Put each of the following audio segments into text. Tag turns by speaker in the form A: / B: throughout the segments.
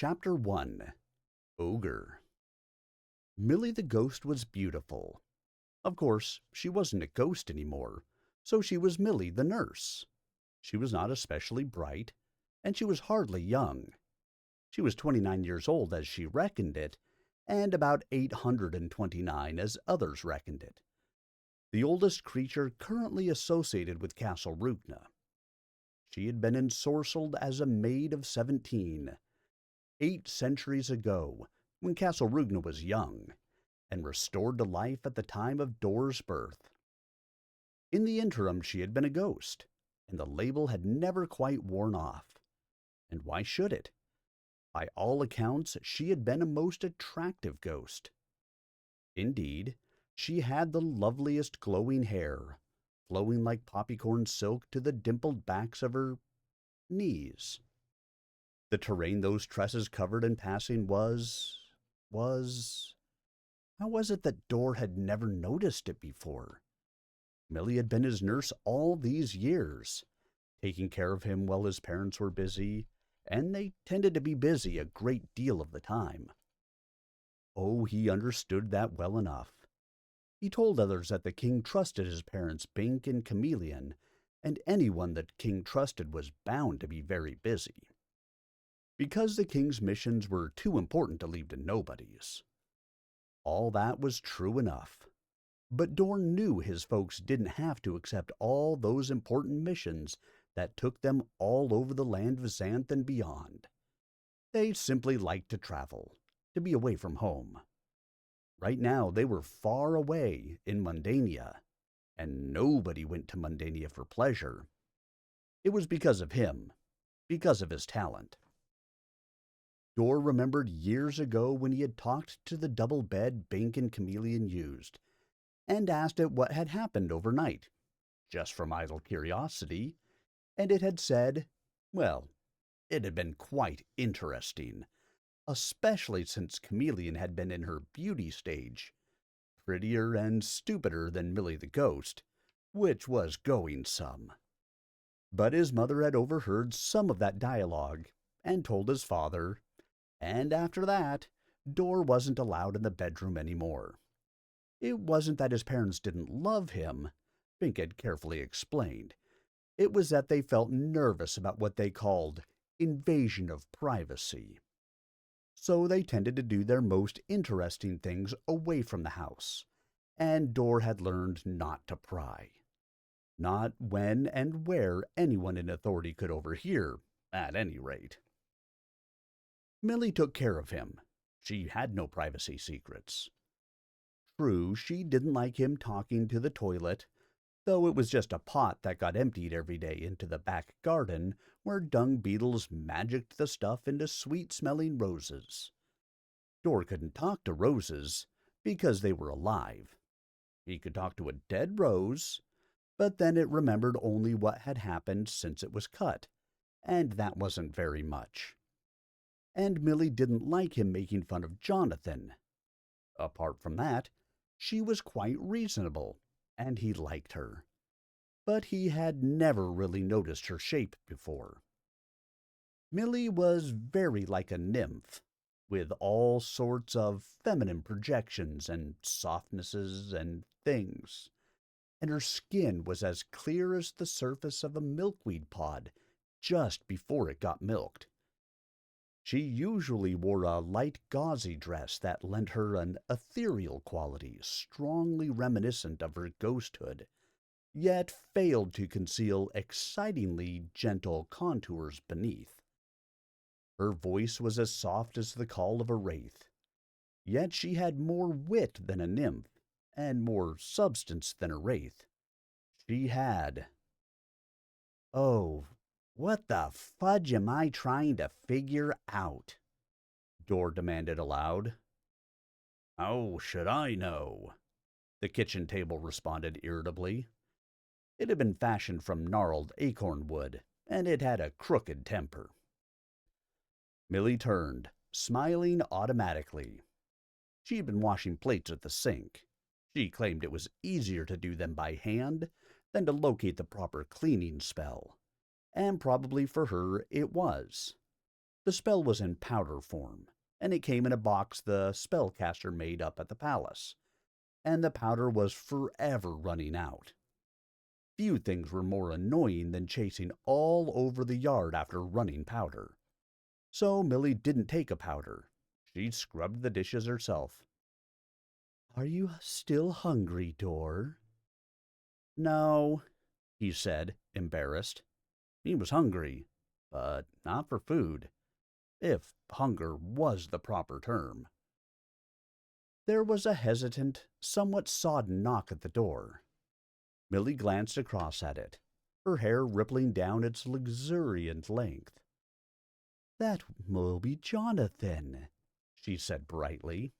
A: Chapter 1. Ogre. Millie the ghost was beautiful. Of course, she wasn't a ghost anymore, so she was Millie the nurse. She was not especially bright, and she was hardly young. She was 29 years old as she reckoned it, and about 829 as others reckoned it. The oldest creature currently associated with Castle Roogna. She had been ensorcelled as a maid of 17, 8 centuries ago, when Castle Roogna was young, and restored to life at the time of Dor's birth. In the interim she had been a ghost, and the label had never quite worn off. And why should it? By all accounts, she had been a most attractive ghost. Indeed, she had the loveliest glowing hair, flowing like poppycorn silk to the dimpled backs of her knees. The terrain those tresses covered in passing was... How was it that Dor had never noticed it before? Millie had been his nurse all these years, taking care of him while his parents were busy, and they tended to be busy a great deal of the time. Oh, he understood that well enough. He told others that the king trusted his parents Bink and Chameleon, and anyone that king trusted was bound to be very busy, because the king's missions were too important to leave to nobodies. All that was true enough, but Dorn knew his folks didn't have to accept all those important missions that took them all over the land of Xanth and beyond. They simply liked to travel, to be away from home. Right now they were far away in Mundania, and nobody went to Mundania for pleasure. It was because of him, because of his talent. Dor remembered years ago when he had talked to the double bed Bink and Chameleon used, and asked it what had happened overnight, just from idle curiosity, and it had said, well, it had been quite interesting, especially since Chameleon had been in her beauty stage, prettier and stupider than Millie the ghost, which was going some. But his mother had overheard some of that dialogue, and told his father, and after that, Dor wasn't allowed in the bedroom any more. It wasn't that his parents didn't love him, Bink had carefully explained. It was that they felt nervous about what they called invasion of privacy. So they tended to do their most interesting things away from the house, and Dor had learned not to pry. Not when and where anyone in authority could overhear, at any rate. Millie took care of him. She had no privacy secrets. True, she didn't like him talking to the toilet, though it was just a pot that got emptied every day into the back garden where dung beetles magicked the stuff into sweet-smelling roses. Dor couldn't talk to roses because they were alive. He could talk to a dead rose, but then it remembered only what had happened since it was cut, and that wasn't very much. And Millie didn't like him making fun of Jonathan. Apart from that, she was quite reasonable, and he liked her. But he had never really noticed her shape before. Millie was very like a nymph, with all sorts of feminine projections and softnesses and things, and her skin was as clear as the surface of a milkweed pod just before it got milked. She usually wore a light gauzy dress that lent her an ethereal quality strongly reminiscent of her ghosthood, yet failed to conceal excitingly gentle contours beneath. Her voice was as soft as the call of a wraith, yet she had more wit than a nymph, and more substance than a wraith. She had... Oh, what the fudge am I trying to figure out? Dor demanded aloud. How should I know? The kitchen table responded irritably. It had been fashioned from gnarled acorn wood, and it had a crooked temper. Millie turned, smiling automatically. She had been washing plates at the sink. She claimed it was easier to do them by hand than to locate the proper cleaning spell, and probably for her it was. The spell was in powder form, and it came in a box the spellcaster made up at the palace, and the powder was forever running out. Few things were more annoying than chasing all over the yard after running powder. So Millie didn't take a powder. She scrubbed the dishes herself. "Are you still hungry, Dor?" "No," he said, embarrassed. He was hungry, but not for food, if hunger was the proper term. There was a hesitant, somewhat sodden knock at the door. Millie glanced across at it, her hair rippling down its luxuriant length. "That will be Jonathan," she said brightly.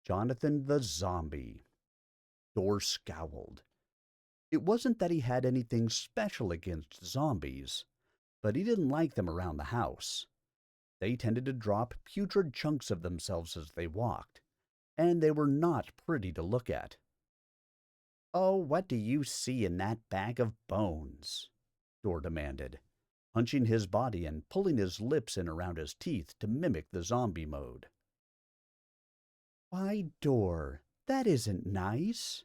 A: Jonathan the zombie. Dor scowled. It wasn't that he had anything special against zombies, but he didn't like them around the house. They tended to drop putrid chunks of themselves as they walked, and they were not pretty to look at. "Oh, what do you see in that bag of bones?" Dor demanded, hunching his body and pulling his lips in around his teeth to mimic the zombie mode. "Why, Dor, that isn't nice.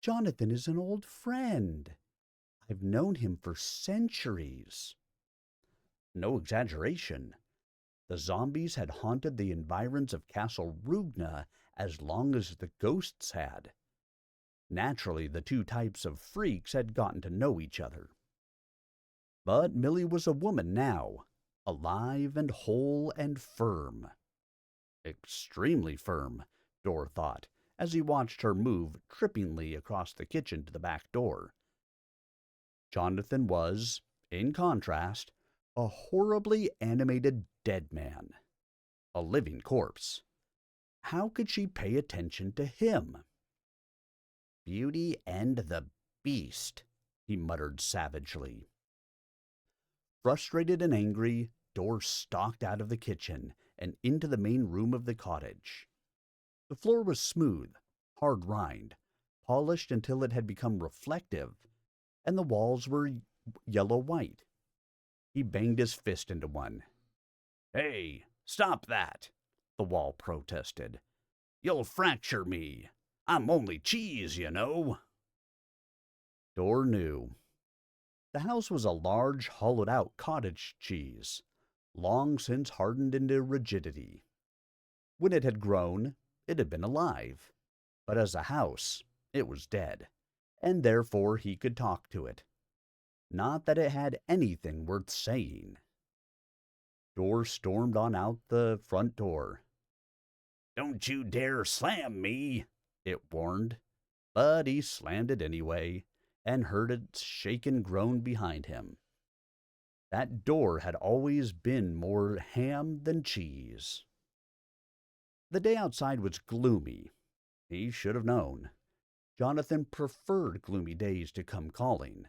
A: Jonathan is an old friend. I've known him for centuries." No exaggeration. The zombies had haunted the environs of Castle Roogna as long as the ghosts had. Naturally, the two types of freaks had gotten to know each other. But Millie was a woman now, alive and whole and firm. Extremely firm, Dor thought, as he watched her move trippingly across the kitchen to the back door. Jonathan was, in contrast, a horribly animated dead man, a living corpse. How could she pay attention to him? "Beauty and the Beast," he muttered savagely. Frustrated and angry, Dor stalked out of the kitchen and into the main room of the cottage. The floor was smooth, hard-rind, polished until it had become reflective, and the walls were yellow-white. He banged his fist into one. "Hey, stop that!" the wall protested. "You'll fracture me. I'm only cheese, you know." Dor knew. The house was a large, hollowed-out cottage cheese, long since hardened into rigidity. When it had grown, it had been alive, but as a house, it was dead, and therefore he could talk to it. Not that it had anything worth saying. Dor stormed on out the front door. "Don't you dare slam me," it warned, but he slammed it anyway, and heard its shaken groan behind him. That door had always been more ham than cheese. The day outside was gloomy. He should have known. Jonathan preferred gloomy days to come calling,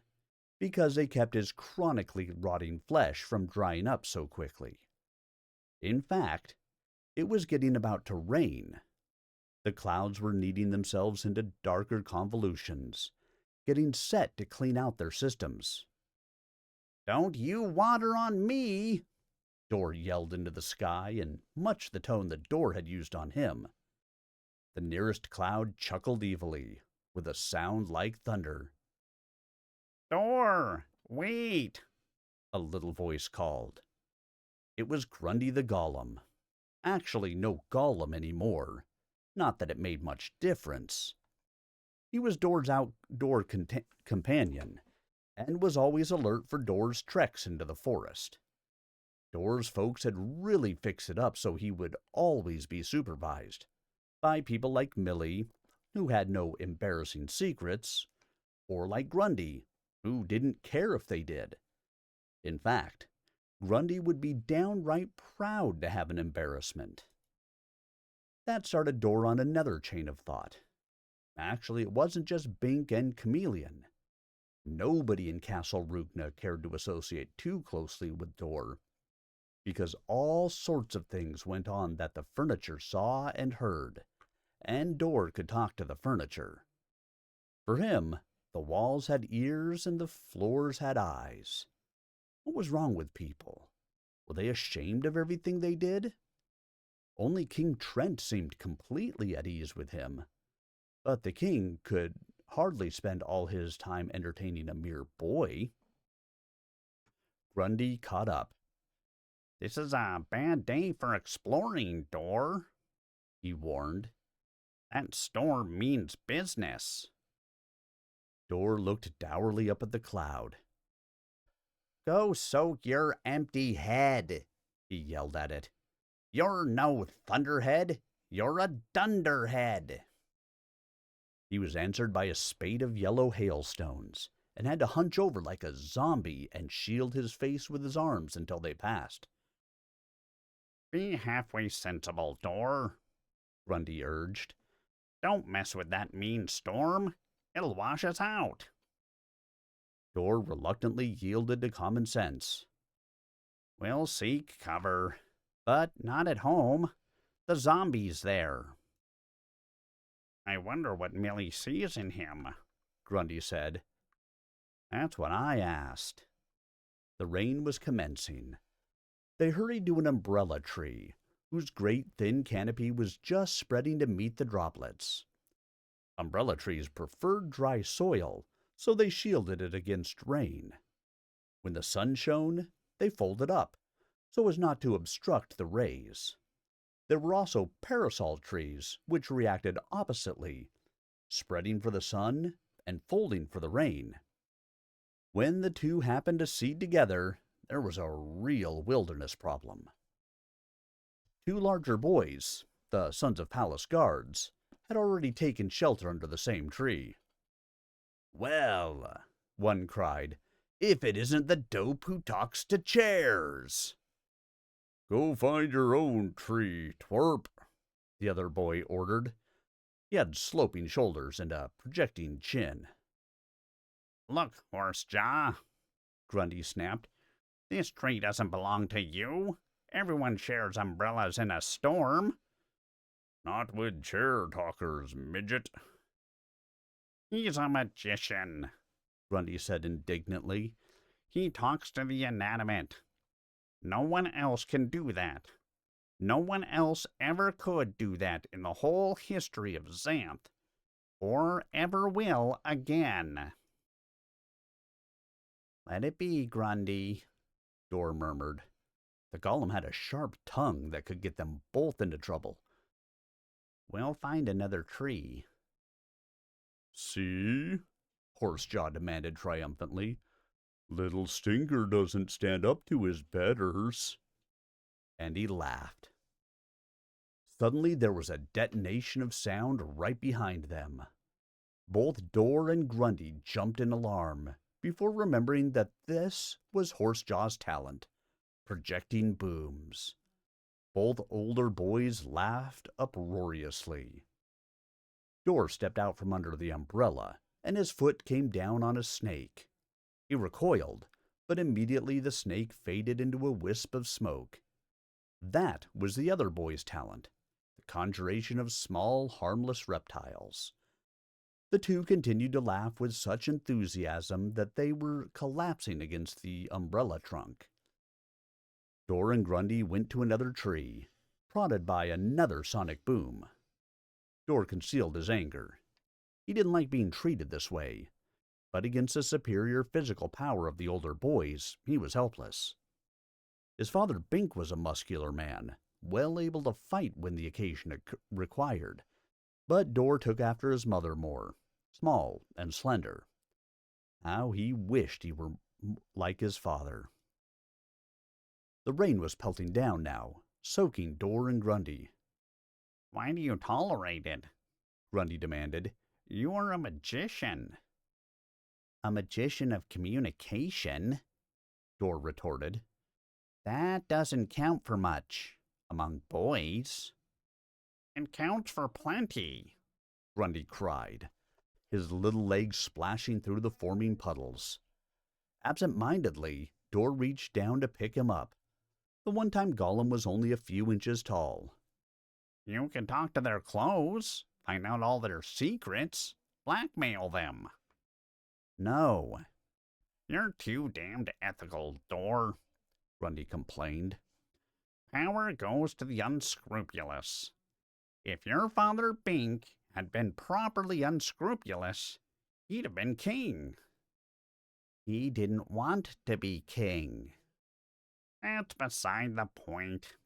A: because they kept his chronically rotting flesh from drying up so quickly. In fact, it was getting about to rain. The clouds were kneading themselves into darker convolutions, getting set to clean out their systems. "Don't you water on me!" Dor yelled into the sky in much the tone that Dor had used on him. The nearest cloud chuckled evilly, with a sound like thunder. "Dor, wait!" a little voice called. It was Grundy the Golem. Actually, no Golem anymore. Not that it made much difference. He was Dor's outdoor companion, and was always alert for Dor's treks into the forest. Dor's folks had really fixed it up so he would always be supervised by people like Millie, who had no embarrassing secrets, or like Grundy, who didn't care if they did. In fact, Grundy would be downright proud to have an embarrassment. That started Dor on another chain of thought. Actually, it wasn't just Bink and Chameleon. Nobody in Castle Roogna cared to associate too closely with Dor, because all sorts of things went on that the furniture saw and heard, and Dor could talk to the furniture. For him, the walls had ears and the floors had eyes. What was wrong with people? Were they ashamed of everything they did? Only King Trent seemed completely at ease with him, but the king could hardly spend all his time entertaining a mere boy. Grundy caught up. "This is a bad day for exploring, Dor," he warned. "That storm means business." Dor looked dourly up at the cloud. "Go soak your empty head," he yelled at it. "You're no thunderhead, you're a dunderhead." He was answered by a spate of yellow hailstones, and had to hunch over like a zombie and shield his face with his arms until they passed. "Be halfway sensible, Dor," Grundy urged. "Don't mess with that mean storm. It'll wash us out." Dor reluctantly yielded to common sense. "We'll seek cover, but not at home. The zombie's there." "I wonder what Millie sees in him," Grundy said. "That's what I asked." The rain was commencing. They hurried to an umbrella tree, whose great thin canopy was just spreading to meet the droplets. Umbrella trees preferred dry soil, so they shielded it against rain. When the sun shone, they folded up, so as not to obstruct the rays. There were also parasol trees, which reacted oppositely, spreading for the sun and folding for the rain. When the two happened to seed together, there was a real wilderness problem. Two larger boys, the sons of palace guards, had already taken shelter under the same tree. "Well," one cried, "if it isn't the dope who talks to chairs." "Go find your own tree, twerp," the other boy ordered. He had sloping shoulders and a projecting chin. "Look, Horsejaw," Grundy snapped. "This tree doesn't belong to you. Everyone shares umbrellas in a storm." "Not with chair talkers, midget." "He's a magician," Grundy said indignantly. "He talks to the inanimate. No one else can do that. No one else ever could do that in the whole history of Xanth, or ever will again." "Let it be, Grundy," Dor murmured. The golem had a sharp tongue that could get them both into trouble. "We'll find another tree." "See?" Horsejaw demanded triumphantly. "Little Stinker doesn't stand up to his betters." And he laughed. Suddenly there was a detonation of sound right behind them. Both Dor and Grundy jumped in alarm, before remembering that this was Horsejaw's talent, projecting booms. Both older boys laughed uproariously. Dor stepped out from under the umbrella, and his foot came down on a snake. He recoiled, but immediately the snake faded into a wisp of smoke. That was the other boy's talent, the conjuration of small, harmless reptiles. The two continued to laugh with such enthusiasm that they were collapsing against the umbrella trunk. Dor and Grundy went to another tree, prodded by another sonic boom. Dor concealed his anger. He didn't like being treated this way, but against the superior physical power of the older boys, he was helpless. His father Bink was a muscular man, well able to fight when the occasion required, but Dor took after his mother more, small and slender. How he wished he were like his father. The rain was pelting down now, soaking Dor and Grundy. "Why do you tolerate it?" Grundy demanded. "You're a magician." "A magician of communication," Dor retorted. "That doesn't count for much among boys." "It counts for plenty," Grundy cried, his little legs splashing through the forming puddles. Absent-mindedly, Dor reached down to pick him up. The one-time golem was only a few inches tall. "You can talk to their clothes, find out all their secrets, blackmail them." "No." "You're too damned ethical, Dor. Grundy complained.
B: Power goes to the unscrupulous. If your father Bink had been properly unscrupulous, he'd have been king.
A: He didn't want to be king.
B: That's beside the point.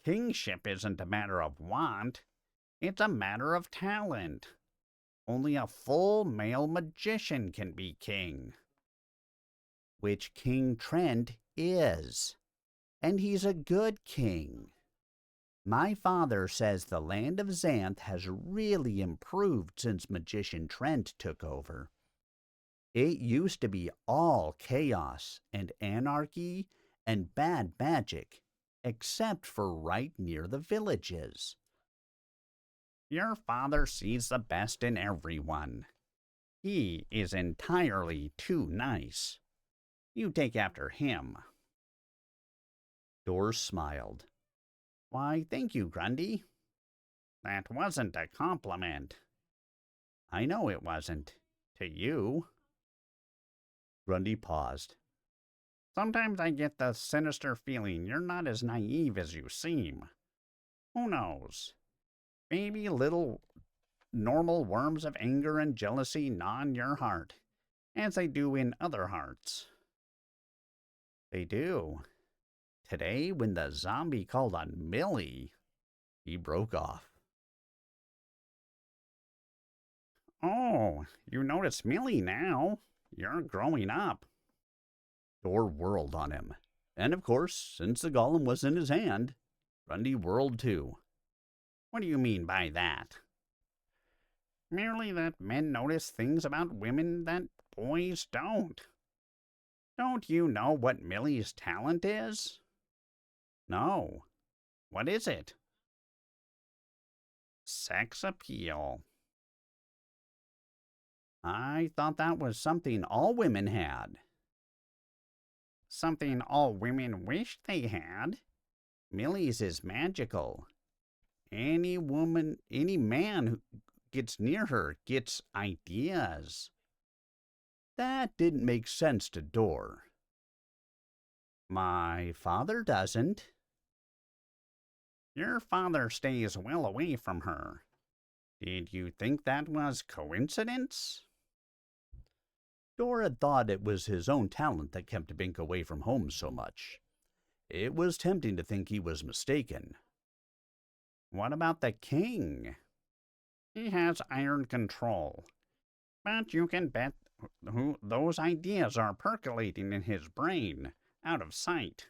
B: Kingship isn't a matter of want, it's a matter of talent. Only a full male magician can be king.
A: Which King Trent is. And he's a good king. My father says the land of Xanth has really improved since Magician Trent took over. It used to be all chaos and anarchy and bad magic, except for right near the villages.
B: Your father sees the best in everyone. He is entirely too nice. You take after him.
A: Dor smiled. Why, thank you, Grundy.
B: That wasn't a compliment.
A: I know it wasn't. To you.
B: Grundy paused. Sometimes I get the sinister feeling you're not as naive as you seem. Who knows? Maybe little normal worms of anger and jealousy gnaw in your heart, as they do in other hearts.
A: They do. Today, when the zombie called on Millie, he broke off.
B: Oh, you notice Millie now. You're growing up.
A: Dor whirled on him. And of course, since the golem was in his hand, Grundy whirled too.
B: What do you mean by that? Merely that men notice things about women that boys don't. Don't you know what Millie's talent is?
A: No.
B: What is it? Sex appeal.
A: I thought that was something all women had.
B: Something all women wish they had.
A: Millie's is magical. Any man who gets near her gets ideas. That didn't make sense to Dor. My father doesn't.
B: Your father stays well away from her. Did you think that was coincidence?
A: Dor had thought it was his own talent that kept Bink away from home so much. It was tempting to think he was mistaken.
B: What about the king? He has iron control. But you can bet those ideas are percolating in his brain, out of sight.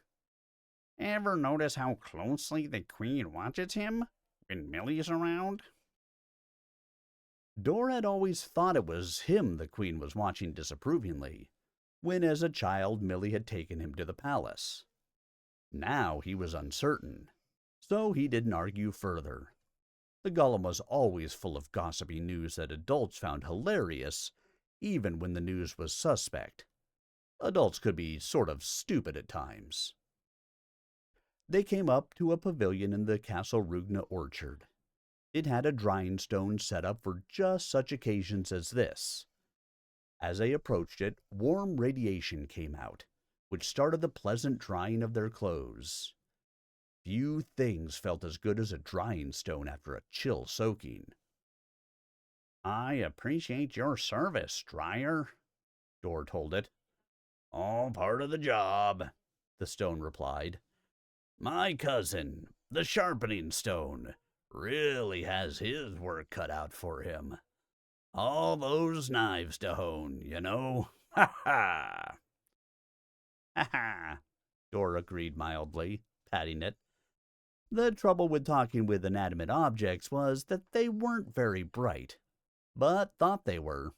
B: Ever notice how closely the queen watches him when Millie's around?
A: Dor had always thought it was him the queen was watching disapprovingly, when as a child Millie had taken him to the palace. Now he was uncertain, so he didn't argue further. The golem was always full of gossipy news that adults found hilarious, even when the news was suspect. Adults could be sort of stupid at times. They came up to a pavilion in the Castle Roogna orchard. It had a drying stone set up for just such occasions as this. As they approached it, warm radiation came out, which started the pleasant drying of their clothes. Few things felt as good as a drying stone after a chill soaking.
B: I appreciate your service, Dryer, Dor told it.
A: All part of the job, the stone replied. My cousin, the sharpening stone, really has his work cut out for him. All those knives to hone, you know. Ha ha!
B: Ha ha!
A: Dor agreed mildly, patting it. The trouble with talking with inanimate objects was that they weren't very bright, but thought they were.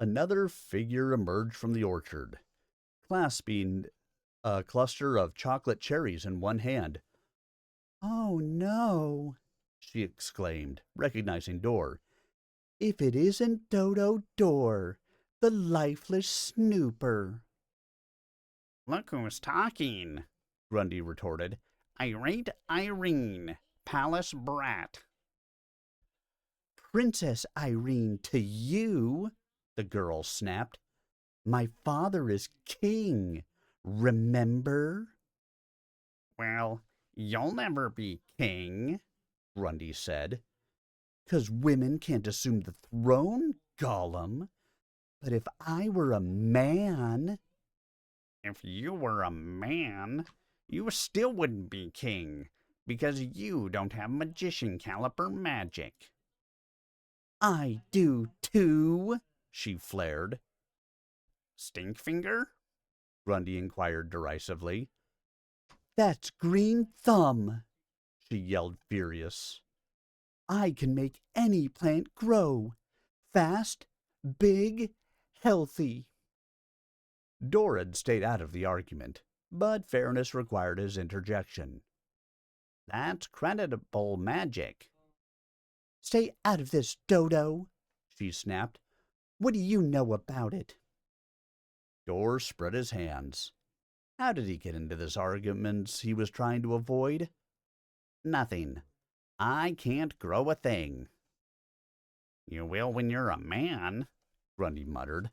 A: Another figure emerged from the orchard, clasping a cluster of chocolate cherries in one hand. Oh no, she exclaimed, recognizing Dor. If it isn't Dodo Dor, the lifeless snooper.
B: Look who's talking, Grundy retorted. Irate Irene, palace brat.
A: Princess Irene to you, the girl snapped. My father is king, Remember?
B: Well, you'll never be king,
A: Grundy said. 'Cause women can't assume the throne, Gollum. But if I were a man...
B: If you were a man, you still wouldn't be king, because you don't have magician caliper magic.
A: I do too, she flared.
B: Stinkfinger?
A: Grundy inquired derisively. That's Green Thumb, she yelled furious. I can make any plant grow. Fast, big, healthy. Dorad stayed out of the argument, but fairness required his interjection.
B: That's creditable magic.
A: Stay out of this, Dodo, she snapped. What do you know about it? Dor spread his hands. How did he get into this argument he was trying to avoid?
B: Nothing. I can't grow a thing. You will when you're a man,
A: Grundy muttered.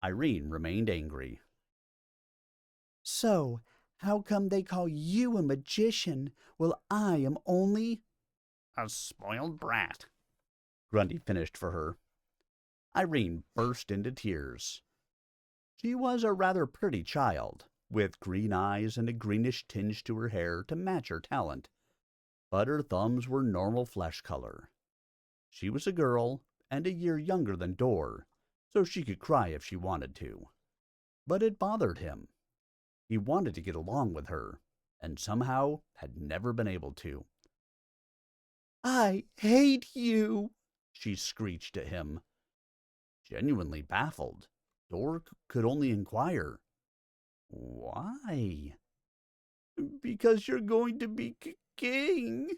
A: Irene remained angry. So, how come they call you a magician while I am only...
B: a spoiled brat,
A: Grundy finished for her. Irene burst into tears. She was a rather pretty child, with green eyes and a greenish tinge to her hair to match her talent, but her thumbs were normal flesh color. She was a girl and a year younger than Dor, so she could cry if she wanted to. But it bothered him. He wanted to get along with her, and somehow had never been able to. I hate you, she screeched at him. Genuinely baffled, Dor could only inquire, why? Because you're going to be king.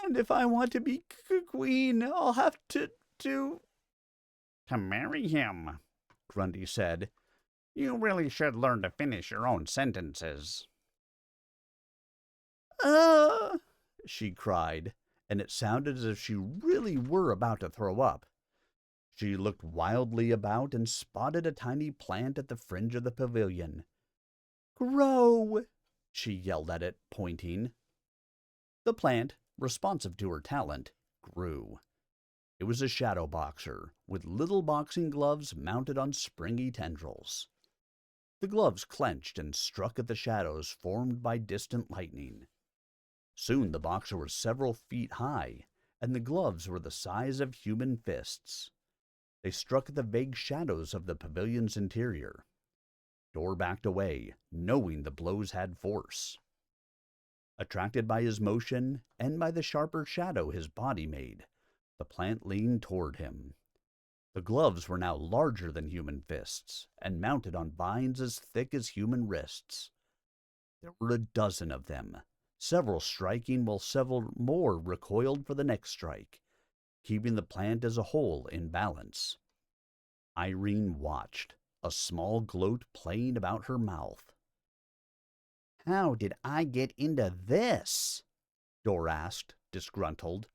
A: And if I want to be queen, I'll have to...
B: To marry him, Grundy said. You really should learn to finish your own sentences.
A: She cried, and it sounded as if she really were about to throw up. She looked wildly about and spotted a tiny plant at the fringe of the pavilion. Grow! She yelled at it, pointing. The plant, responsive to her talent, grew. It was a shadow boxer, with little boxing gloves mounted on springy tendrils. The gloves clenched and struck at the shadows formed by distant lightning. Soon the boxer was several feet high, and the gloves were the size of human fists. They struck at the vague shadows of the pavilion's interior. Dor backed away, knowing the blows had force. Attracted by his motion and by the sharper shadow his body made, the plant leaned toward him. The gloves were now larger than human fists and mounted on vines as thick as human wrists. There were a dozen of them, several striking while several more recoiled for the next strike, keeping the plant as a whole in balance. Irene watched, a small gloat playing about her mouth. How did I get into this? Dor asked, disgruntled.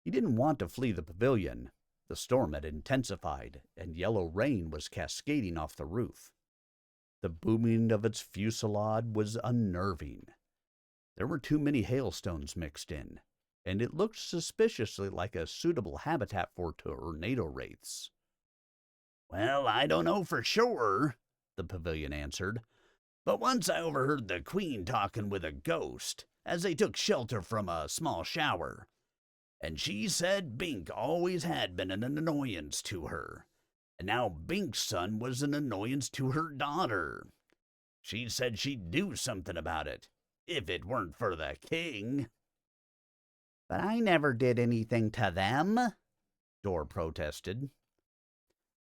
A: He didn't want to flee the pavilion. The storm had intensified, and yellow rain was cascading off the roof. The booming of its fusillade was unnerving. There were too many hailstones mixed in, and it looked suspiciously like a suitable habitat for tornado wraiths. Well, I don't know for sure, the pavilion answered, but once I overheard the queen talking with a ghost as they took shelter from a small shower. And she said Bink always had been an annoyance to her, and now Bink's son was an annoyance to her daughter. She said she'd do something about it, if it weren't for the king. But I never did anything to them, Dor protested.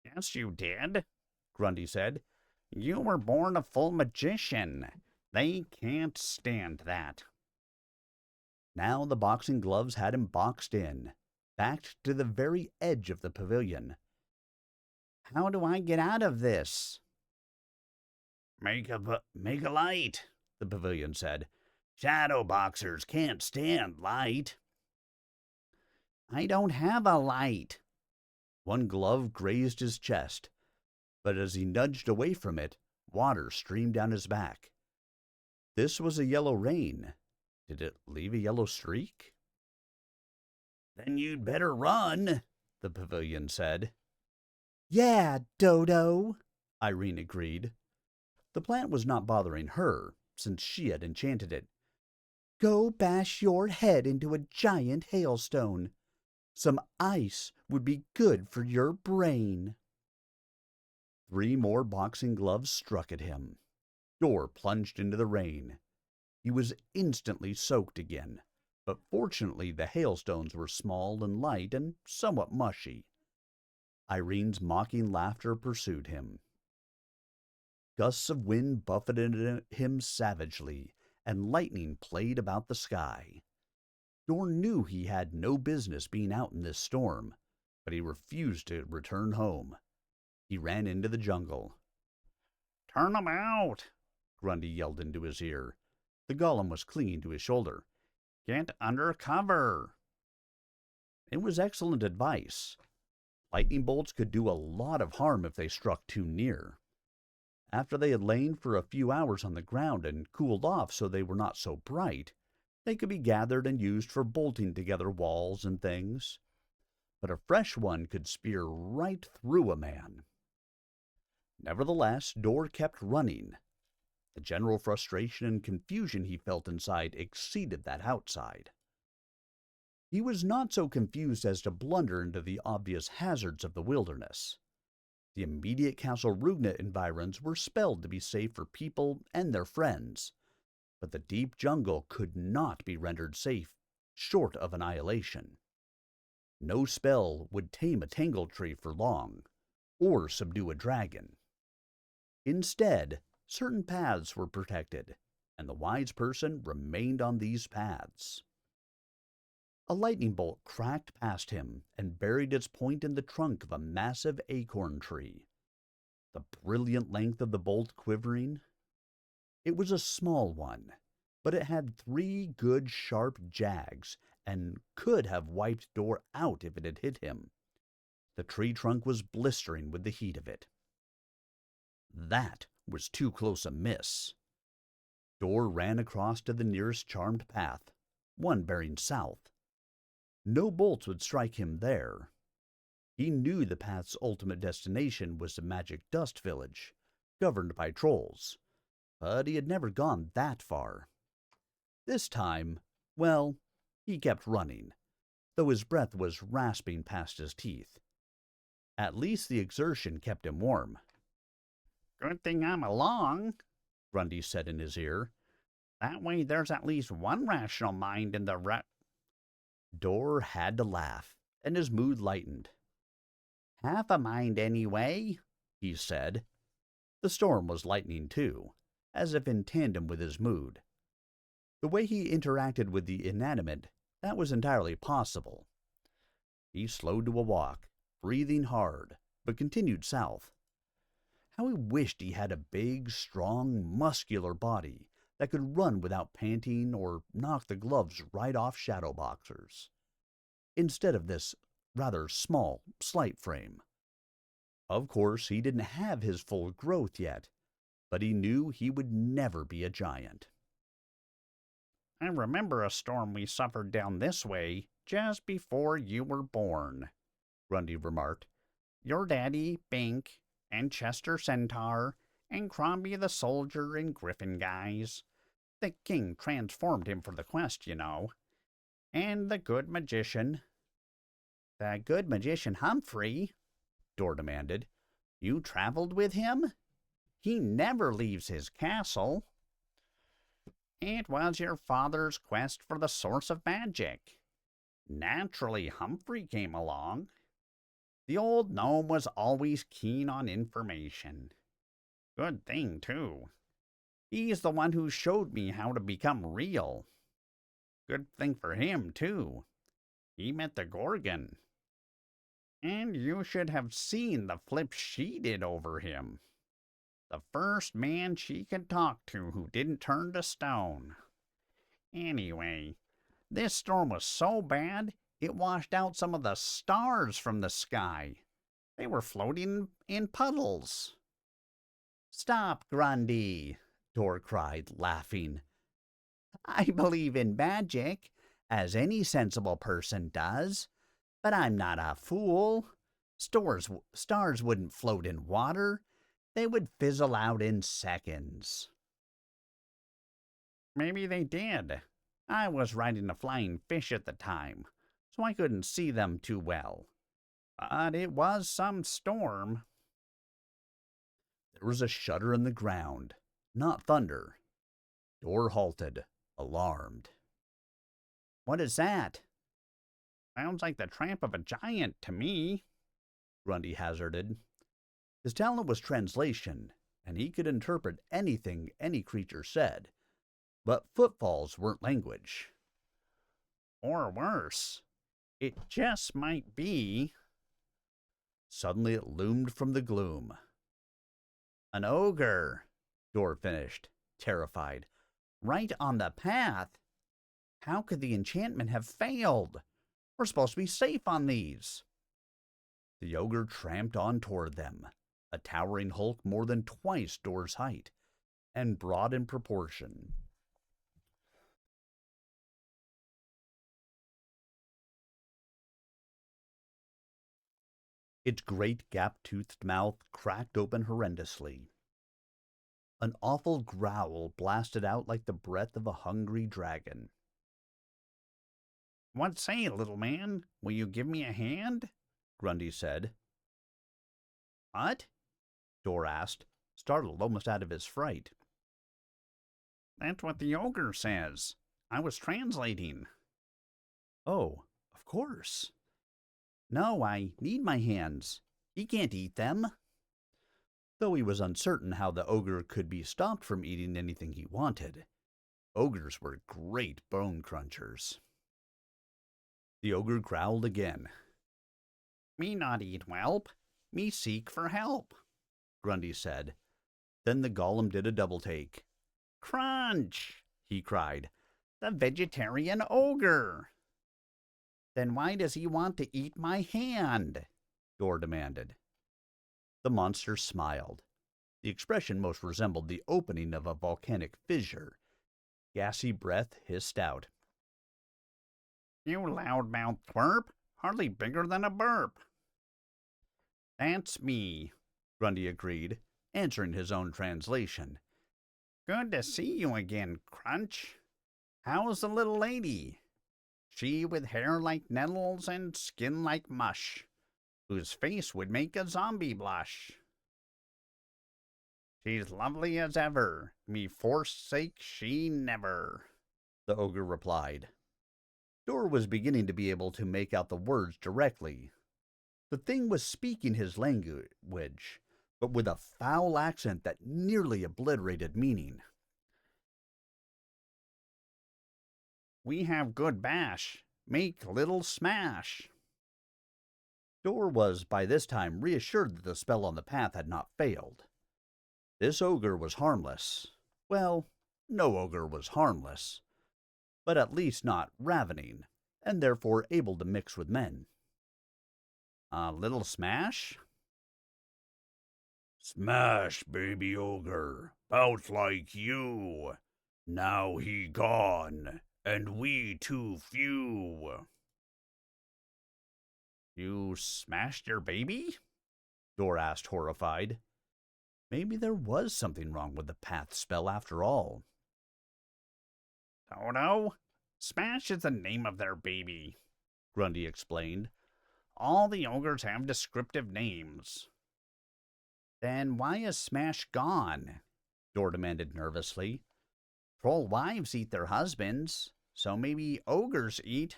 B: Yes, you did, Grundy said. You were born a full magician. They can't stand that.
A: Now the boxing gloves had him boxed in, backed to the very edge of the pavilion. How do I get out of this?
B: Make a light, the pavilion said. Shadow boxers can't stand light.
A: I don't have a light. One glove grazed his chest, but as he nudged away from it, Water streamed down his back. This was a yellow rain. Did it leave a yellow streak? "Then you'd better run," the pavilion said. "Yeah, Dodo," Irene agreed. The plant was not bothering her, since she had enchanted it. "Go bash your head into a giant hailstone. Some ice would be good for your brain." 3 more boxing gloves struck at him. Dor plunged into the rain. He was instantly soaked again, but fortunately the hailstones were small and light and somewhat mushy. Irene's mocking laughter pursued him. Gusts of wind buffeted him savagely, and lightning played about the sky. Dor knew he had no business being out in this storm, but he refused to return home. He ran into the jungle.
B: "Turn 'em out!"
A: Grundy yelled into his ear. The golem was clinging to his shoulder.
B: "Get under cover!"
A: It was excellent advice. Lightning bolts could do a lot of harm if they struck too near. After they had lain for a few hours on the ground and cooled off so they were not so bright, they could be gathered and used for bolting together walls and things. But a fresh one could spear right through a man. Nevertheless, Dor kept running. The general frustration and confusion he felt inside exceeded that outside. He was not so confused as to blunder into the obvious hazards of the wilderness. The immediate Castle Roogna environs were spelled to be safe for people and their friends, but the deep jungle could not be rendered safe short of annihilation. No spell would tame a tangle tree for long, or subdue a dragon. Instead, certain paths were protected, and the wise person remained on these paths. A lightning bolt cracked past him and buried its point in the trunk of a massive acorn tree, the brilliant length of the bolt quivering. It was a small one, but it had 3 good sharp jags and could have wiped Dor out if it had hit him. The tree trunk was blistering with the heat of it. That was too close a miss. Dor ran across to the nearest charmed path, one bearing south. No bolts would strike him there. He knew the path's ultimate destination was the magic dust village, governed by trolls, but he had never gone that far. This time, well, he kept running, though his breath was rasping past his teeth. At least the exertion kept him warm.
B: "Good thing I'm along,"
A: Grundy said in his ear.
B: "That way there's at least one rational mind in the
A: Dor had to laugh, and his mood lightened.
B: "Half a mind anyway,"
A: he said. The storm was lightening too, as if in tandem with his mood. The way he interacted with the inanimate, that was entirely possible. He slowed to a walk, breathing hard, but continued south. How he wished he had a big, strong, muscular body that could run without panting or knock the gloves right off shadow boxers, instead of this rather small, slight frame. Of course, he didn't have his full growth yet, but he knew he would never be a giant.
B: "I remember a storm we suffered down this way just before you were born,"
A: Grundy remarked.
B: "Your daddy, Bink, and Chester Centaur, and Crombie the soldier in griffin guise. The king transformed him for the quest, you know. And the good magician." "The good magician Humphrey?" Dor demanded. "You traveled with him? He never leaves his castle." "It was your father's quest for the source of magic. Naturally, Humphrey came along. The old gnome was always keen on information. Good thing, too. He's the one who showed me how to become real. Good thing for him, too. He met the Gorgon. And you should have seen the flip she did over him. The first man she could talk to who didn't turn to stone. Anyway, this storm was so bad, it washed out some of the stars from the sky. They were floating in puddles."
A: Stop, Grundy, Dor cried, laughing. I believe in magic, as any sensible person does, but I'm not a fool. Stars wouldn't float in water. They would fizzle out in seconds.
B: Maybe they did. I was riding a flying fish at the time, so I couldn't see them too well. But it was some storm.
A: There was a shudder in the ground, not thunder. Dor halted, alarmed.
B: What is that? Sounds like the tramp of a giant to me,
A: Grundy hazarded. His talent was translation, and he could interpret anything any creature said. But footfalls weren't language.
B: Or worse, it just might be.
A: Suddenly it loomed from the gloom.
B: An ogre,
A: Dor finished, terrified.
B: right on the path. How could the enchantment have failed? We're supposed to be safe on these.
A: The ogre tramped on toward them, a towering hulk more than twice Dor's height, and broad in proportion. Its great gap-toothed mouth cracked open horrendously. An awful growl blasted out like the breath of a hungry dragon.
B: What say, little man? Will you give me a hand?
A: Grundy said.
B: What?
A: Dor asked, startled almost out of his fright.
B: That's what the ogre says. I was translating.
A: Oh, of course.
B: No, I need my hands. He can't eat them.
A: Though he was uncertain how the ogre could be stopped from eating anything he wanted. Ogres were great bone crunchers. The ogre growled again.
B: Me not eat whelp. Me seek for help,
A: Grundy said. Then the golem did a double take.
B: Crunch,
A: he cried.
B: The vegetarian ogre. Then why does he want to eat my hand?
A: Dor demanded. The monster smiled. The expression most resembled the opening of a volcanic fissure. Gassy breath hissed out.
B: You loudmouth twerp, hardly bigger than a burp. That's me,
A: Grundy agreed, answering his own translation.
B: Good to see you again, Crunch. How's the little lady? She with hair like nettles and skin like mush, whose face would make a zombie blush. She's lovely as ever, me forsake she never,
A: the ogre replied. Dor was beginning to be able to make out the words directly. The thing was speaking his language, but with a foul accent that nearly obliterated meaning.
B: We have good bash. Make little smash.
A: Dor was by this time reassured that the spell on the path had not failed. This ogre was harmless. Well, no ogre was harmless, but at least not ravening, and therefore able to mix with men.
B: A little smash?
C: Smash, baby ogre, bout like you. Now he gone, and we too few.
B: You smashed your baby?
A: Dor asked, horrified. Maybe there was something wrong with the path spell after all.
B: Toto, Smash is the name of their baby,
A: Grundy explained.
B: All the ogres have descriptive names. Then why is Smash gone?
A: Dor demanded nervously.
B: Troll wives eat their husbands, so maybe ogres eat.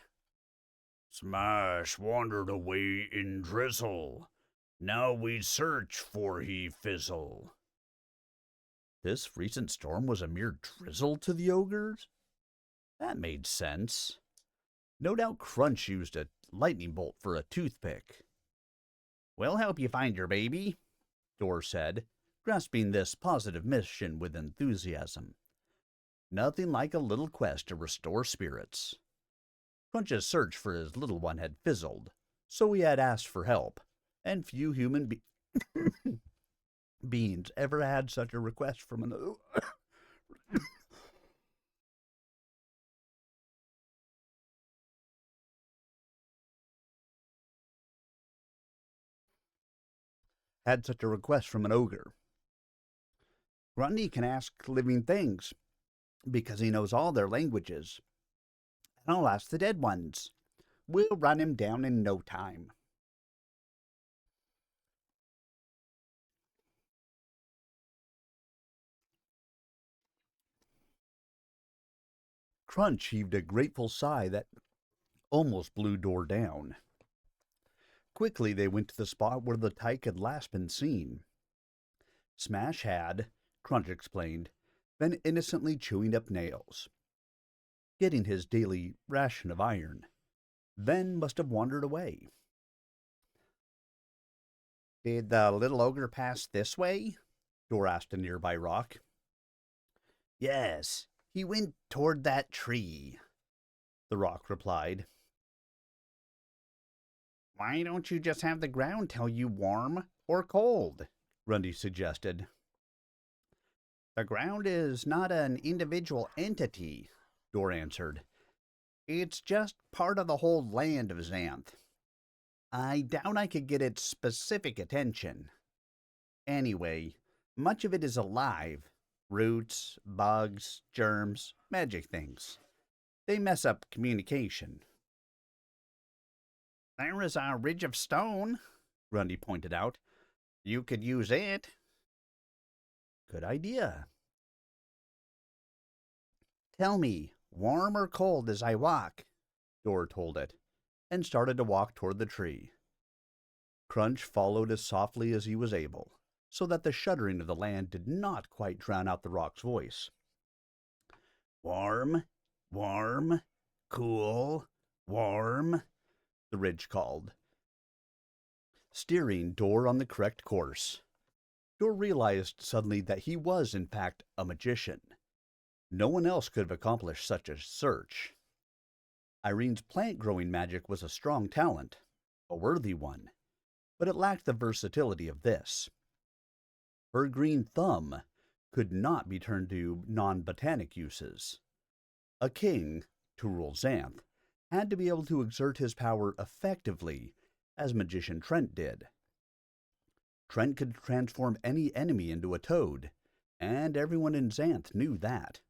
C: Smash wandered away in drizzle. Now we search for he fizzle.
A: This recent storm was a mere drizzle to the ogres? That made sense. No doubt Crunch used a lightning bolt for a toothpick.
B: We'll help you find your baby,
A: Dor said, grasping this positive mission with enthusiasm. Nothing like a little quest to restore spirits. Crunch's search for his little one had fizzled, so he had asked for help, and few human beings ever had such a request from an had such a request from an ogre. Grundy can ask living things because he knows all their languages. And I'll ask the dead ones. We'll run him down in no time. Crunch heaved a grateful sigh that almost blew Door down. Quickly they went to the spot where the tyke had last been seen. Smash had, Crunch explained, been innocently chewing up nails, getting his daily ration of iron, then must have wandered away. Did the little ogre pass this way? Door asked a nearby rock. Yes, he went toward that tree, the rock replied.
B: Why don't you just have the ground tell you warm or cold?
A: Grundy suggested.
B: The ground is not an individual entity, Door answered. It's just part of the whole land of Xanth. I doubt I could get its specific attention. Anyway, much of it is alive. Roots, bugs, germs, magic things. They mess up communication. There is a ridge of stone, Grundy pointed out. You could use it.
A: Good idea.
B: Tell me, warm or cold as I walk,
A: Door told it, and started to walk toward the tree. Crunch followed as softly as he was able, so that the shuddering of the land did not quite drown out the rock's voice.
C: Warm, warm, cool, warm,
A: the ridge called, steering Door on the correct course. Door realized suddenly that he was, in fact, a magician. No one else could have accomplished such a search. Irene's plant-growing magic was a strong talent, a worthy one, but it lacked the versatility of this. Her green thumb could not be turned to non-botanic uses. A king, to rule Xanth, had to be able to exert his power effectively, as magician Trent did. Trent could transform any enemy into a toad, and everyone in Xanth knew that.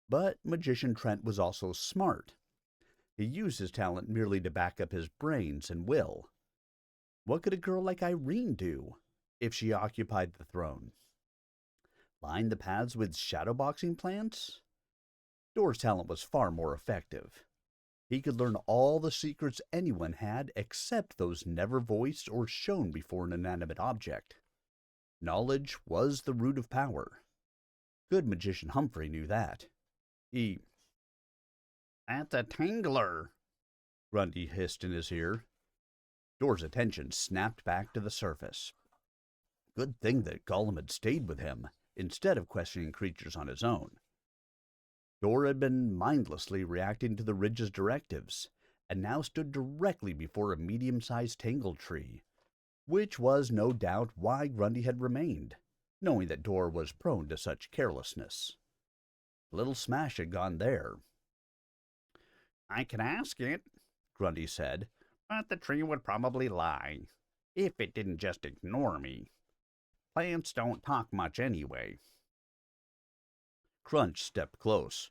A: But magician Trent was also smart. He used his talent merely to back up his brains and will. What could a girl like Irene do if she occupied the throne? Line the paths with shadowboxing plants? Door's talent was far more effective. He could learn all the secrets anyone had except those never voiced or shown before an inanimate object. Knowledge was the root of power. Good magician Humphrey knew that.
B: That's a tangler,
A: Grundy hissed in his ear. Door's attention snapped back to the surface. Good thing that Gollum had stayed with him, instead of questioning creatures on his own. Door had been mindlessly reacting to the ridge's directives, and now stood directly before a medium-sized tangle tree, which was no doubt why Grundy had remained, knowing that Door was prone to such carelessness. Little Smash had gone there.
B: I could ask it,
A: Grundy said,
B: but the tree would probably lie, if it didn't just ignore me. Plants don't talk much anyway.
A: Crunch stepped close.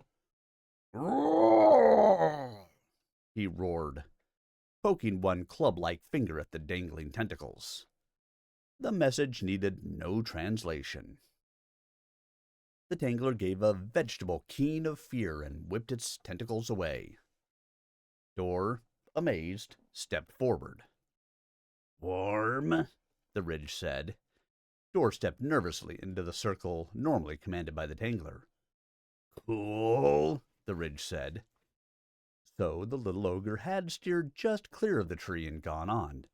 A: He roared, poking one club-like finger at the dangling tentacles. The message needed no translation. The Tangler gave a vegetable keen of fear and whipped its tentacles away. Door, amazed, stepped forward.
C: warm,
A: The ridge said. Door stepped nervously into the circle normally commanded by the Tangler.
C: cool,
A: The ridge said. So the little ogre had steered just clear of the tree and gone on.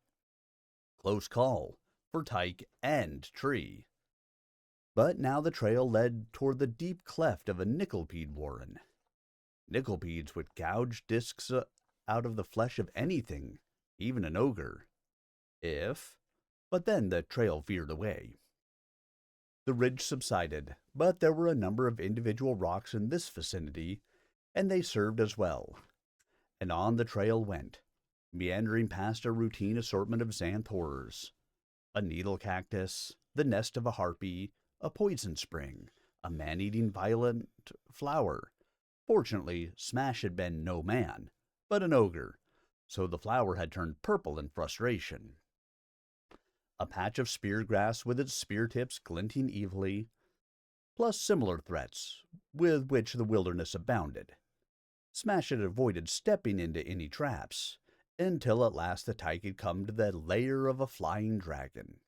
A: Close call for tyke and tree. But now the trail led toward the deep cleft of a nickelpede warren. Nickelpedes would gouge discs out of the flesh of anything, even an ogre. But then the trail veered away. The ridge subsided, but there were a number of individual rocks in this vicinity, and they served as well. And on the trail went, meandering past a routine assortment of Xanth horrors. A needle cactus, the nest of a harpy, a poison spring, a man-eating violet flower. Fortunately, Smash had been no man, but an ogre, so the flower had turned purple in frustration. A patch of spear grass with its spear tips glinting evilly, plus similar threats with which the wilderness abounded. Smash had avoided stepping into any traps, until at last the tyke had come to the lair of a flying dragon.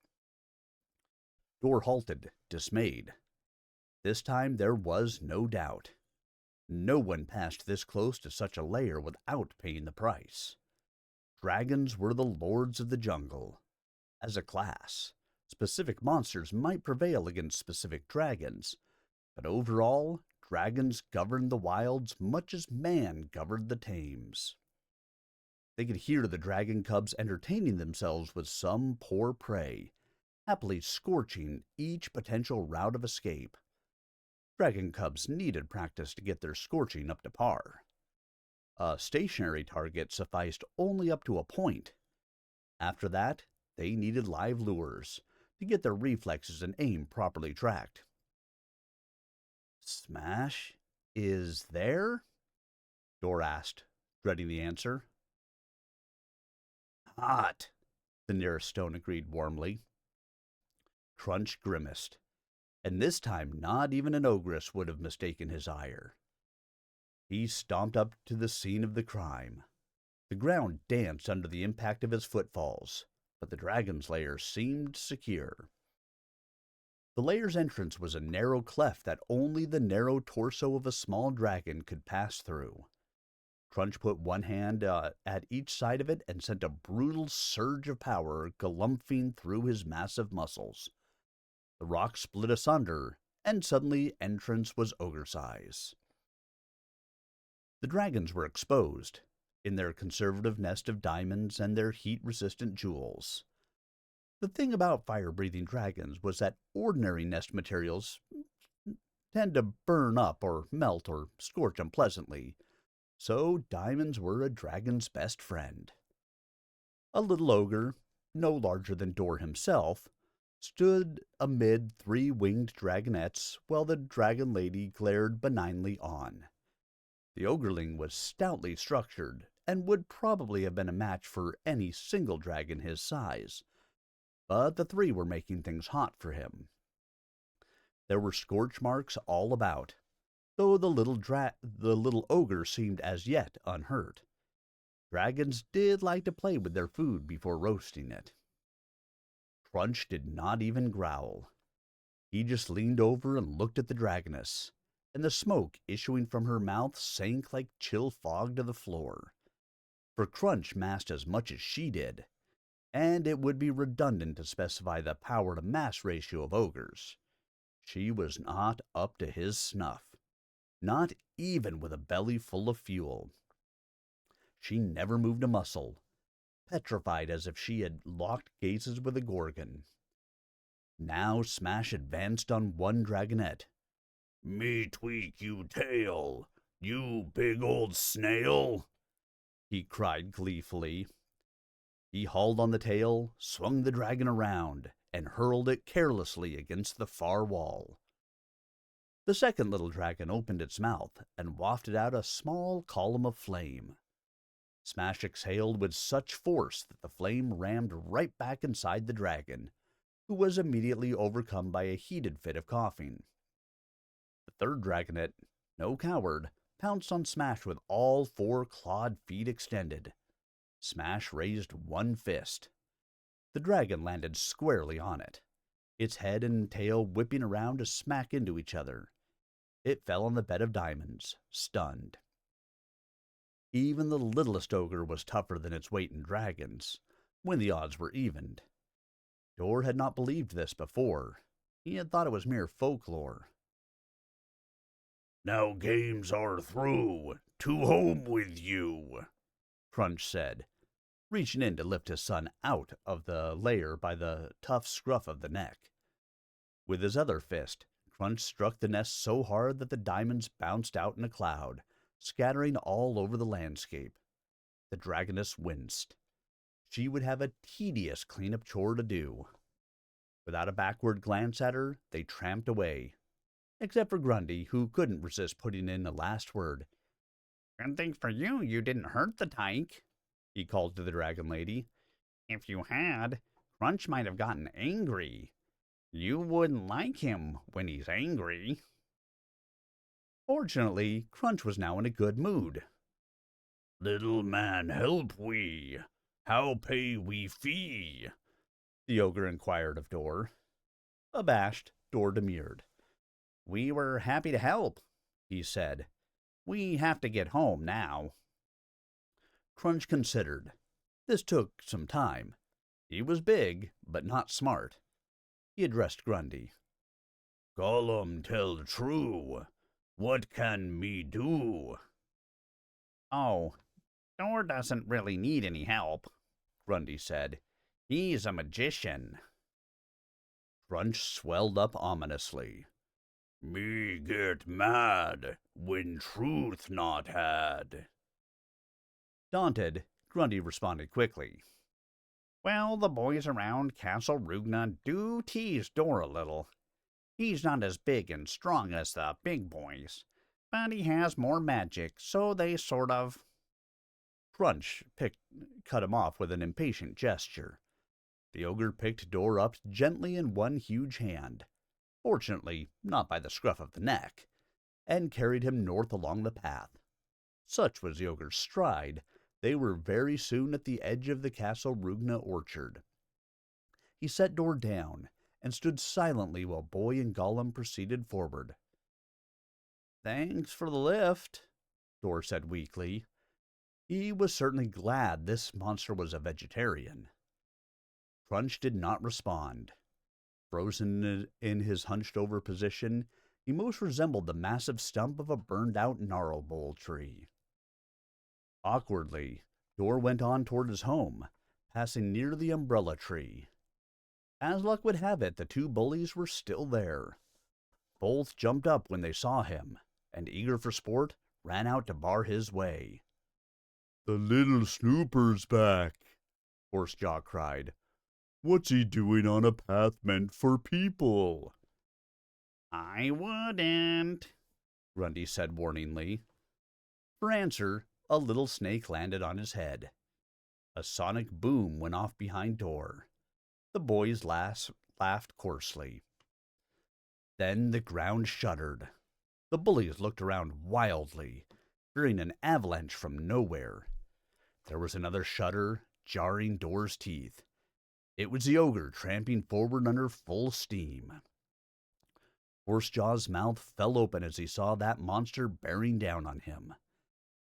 A: Dor halted, dismayed. This time there was no doubt. No one passed this close to such a lair without paying the price. Dragons were the lords of the jungle. As a class, specific monsters might prevail against specific dragons, but overall, dragons governed the wilds much as man governed the tames. They could hear the dragon cubs entertaining themselves with some poor prey, happily scorching each potential route of escape. Dragon cubs needed practice to get their scorching up to par. A stationary target sufficed only up to a point. After that, they needed live lures to get their reflexes and aim properly tracked. "Smash is there?" Dor asked, dreading the answer.
C: Hot,
A: the nearest stone agreed warmly. Crunch grimaced, and this time not even an ogress would have mistaken his ire. He stomped up to the scene of the crime. The ground danced under the impact of his footfalls, but the dragon's lair seemed secure. The lair's entrance was a narrow cleft that only the narrow torso of a small dragon could pass through. Crunch put one hand at each side of it and sent a brutal surge of power galumphing through his massive muscles. The rock split asunder, and suddenly entrance was ogre size. The dragons were exposed, in their conservative nest of diamonds and their heat-resistant jewels. The thing about fire-breathing dragons was that ordinary nest materials tend to burn up or melt or scorch unpleasantly, so diamonds were a dragon's best friend. A little ogre, no larger than Dor himself, stood amid 3 winged dragonettes while the dragon lady glared benignly on. The ogreling was stoutly structured and would probably have been a match for any single dragon his size, but the 3 were making things hot for him. There were scorch marks all about, though the little ogre seemed as yet unhurt. Dragons did like to play with their food before roasting it. Crunch did not even growl. He just leaned over and looked at the dragoness, and the smoke issuing from her mouth sank like chill fog to the floor. For Crunch massed as much as she did, and it would be redundant to specify the power-to-mass ratio of ogres. She was not up to his snuff, not even with a belly full of fuel. She never moved a muscle, petrified as if she had locked gazes with a gorgon. Now Smash advanced on one dragonette.
C: "Me tweak you tail, you big old snail,"
A: he cried gleefully. He hauled on the tail, swung the dragon around, and hurled it carelessly against the far wall. The second little dragon opened its mouth and wafted out a small column of flame. Smash exhaled with such force that the flame rammed right back inside the dragon, who was immediately overcome by a heated fit of coughing. The third dragonet, no coward, pounced on Smash with all 4 clawed feet extended. Smash raised one fist. The dragon landed squarely on it, its head and tail whipping around to smack into each other. It fell on the bed of diamonds, stunned. Even the littlest ogre was tougher than its weight in dragons, when the odds were evened. Dor had not believed this before. He had thought it was mere folklore.
C: "Now games are through. To home with you,"
A: Crunch said, reaching in to lift his son out of the lair by the tough scruff of the neck. With his other fist, Crunch struck the nest so hard that the diamonds bounced out in a cloud, scattering all over the landscape. The dragoness winced. She would have a tedious cleanup chore to do. Without a backward glance at her, they tramped away, except for Grundy, who couldn't resist putting in a last word.
B: Good thing for you, you didn't hurt the tyke,
A: he called to the dragon lady.
B: If you had, Crunch might have gotten angry. You wouldn't like him when he's angry.
A: Fortunately, Crunch was now in a good mood.
C: Little man, help we. How pay we fee?
A: The ogre inquired of Dor. Abashed, Dor demurred.
B: We were happy to help, he said. We have to get home now.
A: Crunch considered. This took some time. He was big, but not smart. He addressed Grundy.
C: Gollum tell true. What can me do?
B: Oh, Dor doesn't really need any help, Grundy said. He's a magician.
A: Crunch swelled up ominously.
C: Me get mad when truth not had.
A: Daunted, Grundy responded quickly.
B: Well, the boys around Castle Roogna do tease Dor a little. He's not as big and strong as the big boys, but he has more magic, so they sort of...
A: Crunch cut him off with an impatient gesture. The ogre picked Dor up gently in one huge hand, fortunately not by the scruff of the neck, and carried him north along the path. Such was the ogre's stride, they were very soon at the edge of the Castle Roogna orchard. He set Dor down and stood silently while Boy and Gollum proceeded forward. Thanks for the lift, Dor said weakly. He was certainly glad this monster was a vegetarian. Crunch did not respond. Frozen in his hunched-over position, he most resembled the massive stump of a burned-out gnarlbole tree. Awkwardly, Dor went on toward his home, passing near the umbrella tree. As luck would have it, the two bullies were still there. Both jumped up when they saw him, and eager for sport, ran out to bar his way.
C: The little snooper's back,
A: Horsejaw cried.
C: What's he doing on a path meant for people?
B: I wouldn't,
A: Grundy said warningly. For answer, a little snake landed on his head. A sonic boom went off behind Dor. The boys laughed coarsely. Then the ground shuddered. The bullies looked around wildly, fearing an avalanche from nowhere. There was another shudder, jarring Dor's teeth. It was the ogre tramping forward under full steam. Horsejaw's mouth fell open as he saw that monster bearing down on him.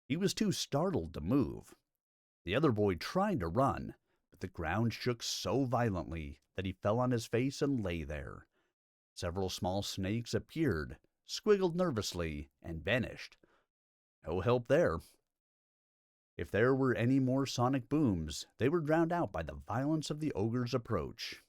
A: He was too startled to move. The other boy tried to run, but the ground shook so violently that he fell on his face and lay there. Several small snakes appeared, squiggled nervously, and vanished. No help there. If there were any more sonic booms, they were drowned out by the violence of the ogre's approach.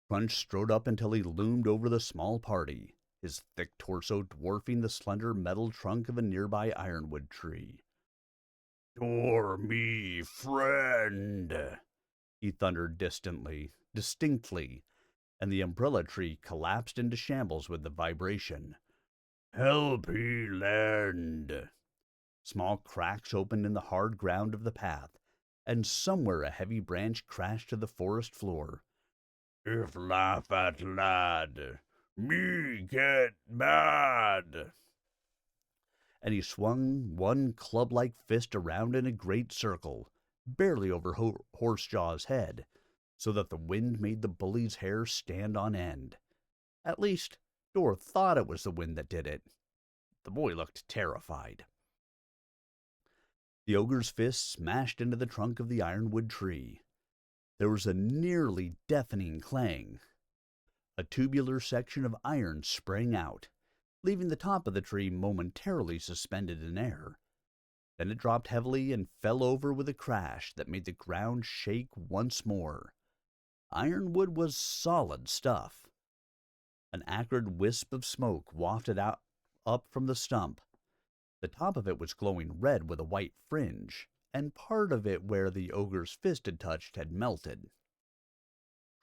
A: Crunch strode up until he loomed over the small party, his thick torso dwarfing the slender metal trunk of a nearby ironwood tree.
C: Dor me friend,
A: he thundered distinctly, and the umbrella tree collapsed into shambles with the vibration.
C: Help he lend.
A: Small cracks opened in the hard ground of the path, and somewhere a heavy branch crashed to the forest floor.
C: If laugh at lad, me get mad.
A: And he swung one club-like fist around in a great circle, barely over Horsejaw's head, so that the wind made the bully's hair stand on end. At least, Dor thought it was the wind that did it. The boy looked terrified. The ogre's fist smashed into the trunk of the ironwood tree. There was a nearly deafening clang. A tubular section of iron sprang out, leaving the top of the tree momentarily suspended in air. Then it dropped heavily and fell over with a crash that made the ground shake once more. Ironwood was solid stuff. An acrid wisp of smoke wafted out up from the stump. The top of it was glowing red with a white fringe, and part of it where the ogre's fist had touched had melted.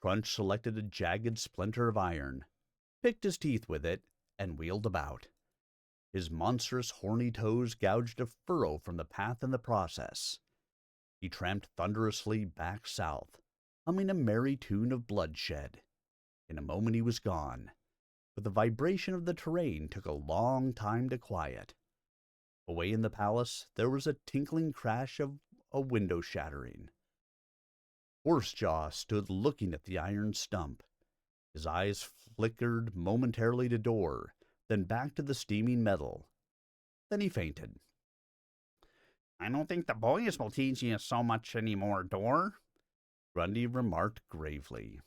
A: Crunch selected a jagged splinter of iron, picked his teeth with it, and wheeled about. His monstrous horny toes gouged a furrow from the path in the process. He tramped thunderously back south, humming a merry tune of bloodshed. In a moment he was gone, but the vibration of the terrain took a long time to quiet. Away in the palace there was a tinkling crash of a window shattering. Horsejaw stood looking at the iron stump. His eyes flickered momentarily to Door, then back to the steaming metal. Then he fainted.
B: I don't think the boys will tease you so much any more, Door,
A: Grundy remarked gravely.